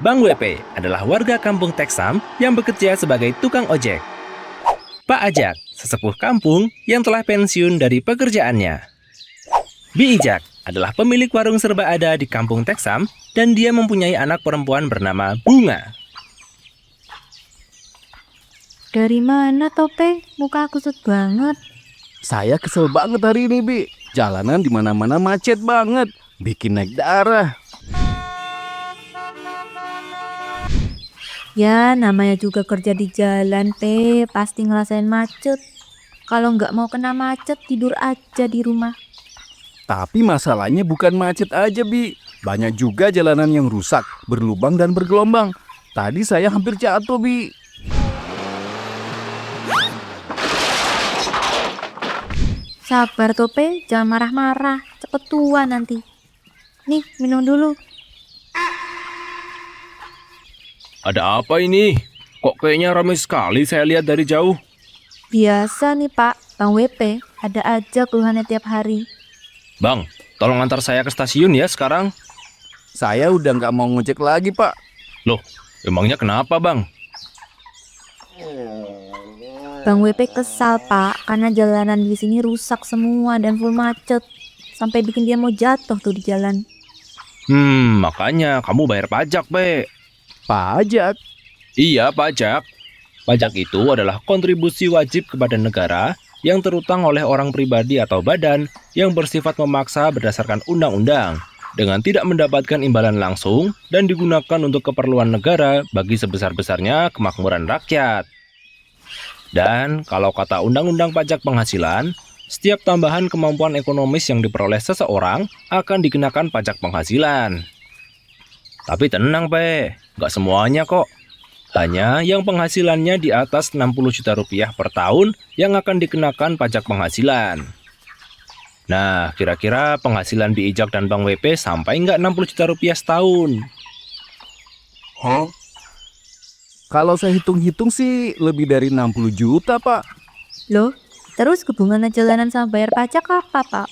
Bang WP adalah warga kampung Teksam yang bekerja sebagai tukang ojek. Pak Ajak, sesepuh kampung yang telah pensiun dari pekerjaannya. Bi Ijak adalah pemilik warung serba ada di kampung Teksam dan dia mempunyai anak perempuan bernama Bunga. Dari mana Tope? Muka aku kusut banget. Saya kesel banget hari ini, Bi. Jalanan di mana-mana macet banget, bikin naik darah. Ya, namanya juga kerja di jalan, pasti ngerasain macet. Kalau nggak mau kena macet, tidur aja di rumah. Tapi masalahnya bukan macet aja, Bi. Banyak juga jalanan yang rusak, berlubang dan bergelombang. Tadi saya hampir jatuh, Bi. Sabar Tope, jangan marah-marah. Cepet tua nanti. Nih, minum dulu. Ada apa ini? Kok kayaknya ramai sekali saya lihat dari jauh? Biasa nih Pak, Bang WP. Ada aja keluhannya tiap hari. Bang, tolong antar saya ke stasiun ya sekarang. Saya udah nggak mau ngecek lagi, Pak. Loh, emangnya kenapa bang? Bang WP kesal Pak, karena jalanan di sini rusak semua dan full macet. Sampai bikin dia mau jatuh tuh di jalan. Makanya kamu bayar pajak, Pe. Pajak? Iya, pajak. Pajak itu adalah kontribusi wajib kepada negara yang terutang oleh orang pribadi atau badan yang bersifat memaksa berdasarkan undang-undang dengan tidak mendapatkan imbalan langsung dan digunakan untuk keperluan negara bagi sebesar-besarnya kemakmuran rakyat. Dan kalau kata Undang-Undang Pajak Penghasilan, setiap tambahan kemampuan ekonomis yang diperoleh seseorang akan dikenakan pajak penghasilan. Tapi tenang, Pe, nggak semuanya kok. Hanya yang penghasilannya di atas 60 juta rupiah per tahun yang akan dikenakan pajak penghasilan. Nah, kira-kira penghasilan Bi Ijak dan Bang WP sampai nggak 60 juta rupiah setahun? Kalau saya hitung-hitung sih lebih dari 60 juta, Pak. Loh, terus hubungannya jalanan sama bayar pajak apa Pak?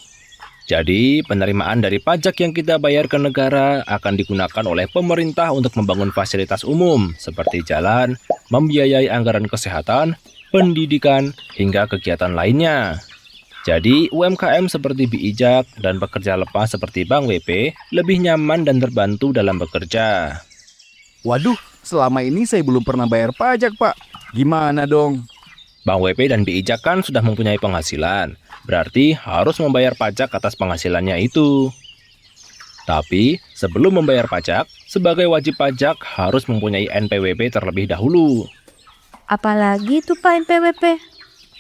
Jadi, penerimaan dari pajak yang kita bayar ke negara akan digunakan oleh pemerintah untuk membangun fasilitas umum seperti jalan, membiayai anggaran kesehatan, pendidikan, hingga kegiatan lainnya. Jadi, UMKM seperti Bi Ijak dan pekerja lepas seperti Bang WP lebih nyaman dan terbantu dalam bekerja. Waduh, selama ini saya belum pernah bayar pajak, Pak. Gimana dong? Bang WP dan Bi Ijak kan sudah mempunyai penghasilan, berarti harus membayar pajak atas penghasilannya itu. Tapi, sebelum membayar pajak, sebagai wajib pajak harus mempunyai NPWP terlebih dahulu. Apalagi tuh Pak NPWP?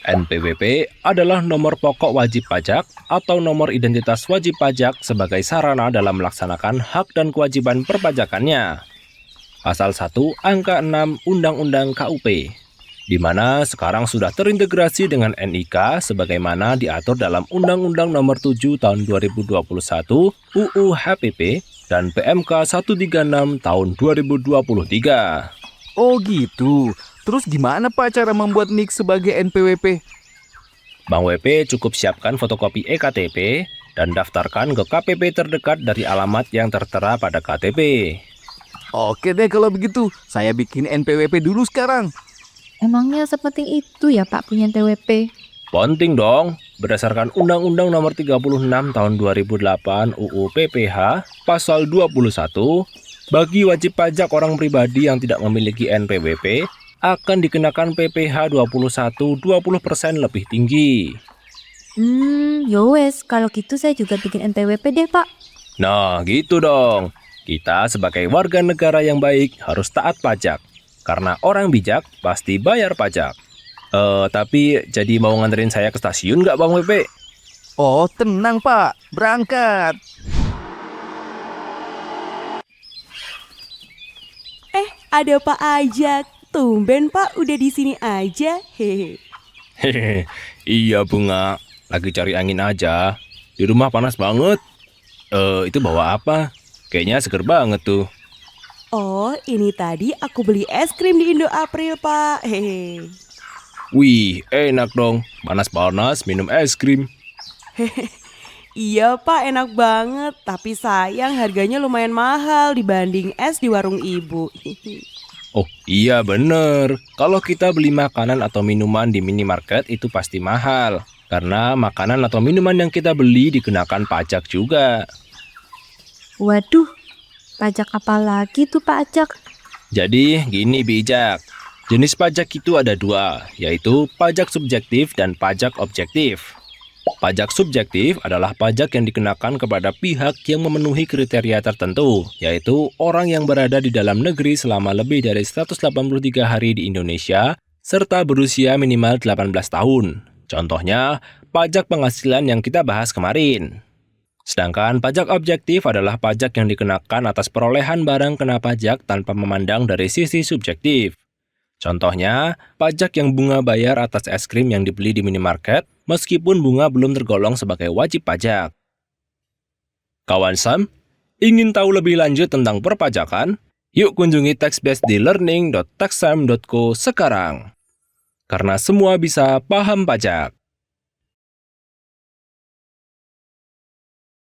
NPWP adalah nomor pokok wajib pajak atau nomor identitas wajib pajak sebagai sarana dalam melaksanakan hak dan kewajiban perpajakannya. Pasal 1 angka 6 Undang-Undang KUP, di mana sekarang sudah terintegrasi dengan NIK sebagaimana diatur dalam Undang-Undang Nomor 7 Tahun 2021 UU HPP dan PMK 136 Tahun 2023. Oh gitu. Terus gimana, Pak, cara membuat NIK sebagai NPWP? Bang WP cukup siapkan fotokopi EKTP dan daftarkan ke KPP terdekat dari alamat yang tertera pada KTP. Oke deh kalau begitu. Saya bikin NPWP dulu sekarang. Emangnya sepenting itu ya Pak punya NPWP? Penting dong, berdasarkan Undang-Undang Nomor 36 Tahun 2008 UU PPH Pasal 21, bagi wajib pajak orang pribadi yang tidak memiliki NPWP akan dikenakan PPH 20% lebih tinggi. Yowes, kalau gitu saya juga bikin NPWP deh Pak. Nah, gitu dong. Kita sebagai warga negara yang baik harus taat pajak. Karena orang bijak pasti bayar pajak. Tapi jadi mau nganterin saya ke stasiun nggak Bang WP? Oh, tenang, Pak. Berangkat. Ada Pak Ajak. Tumben Pak udah di sini aja. Hehe. Hehehe, iya Bunga, lagi cari angin aja. Di rumah panas banget. Itu bawa apa? Kayaknya seger banget tuh. Oh, ini tadi aku beli es krim di Indo April, Pak. Hehe. Wih, enak dong. Panas-panas minum es krim. Iya Pak, enak banget. Tapi sayang harganya lumayan mahal dibanding es di warung ibu. Oh iya bener, kalau kita beli makanan atau minuman di minimarket itu pasti mahal. Karena makanan atau minuman yang kita beli dikenakan pajak juga. Waduh, pajak apa lagi tuh pajak? Jadi gini bijak, jenis pajak itu ada dua, yaitu pajak subjektif dan pajak objektif. Pajak subjektif adalah pajak yang dikenakan kepada pihak yang memenuhi kriteria tertentu, yaitu orang yang berada di dalam negeri selama lebih dari 183 hari di Indonesia, serta berusia minimal 18 tahun. Contohnya, pajak penghasilan yang kita bahas kemarin. Sedangkan pajak objektif adalah pajak yang dikenakan atas perolehan barang kena pajak tanpa memandang dari sisi subjektif. Contohnya, pajak yang bunga bayar atas es krim yang dibeli di minimarket, meskipun bunga belum tergolong sebagai wajib pajak. Kawan Sam, ingin tahu lebih lanjut tentang perpajakan? Yuk kunjungi TaxBase di learning.taxsam.co sekarang. Karena semua bisa paham pajak.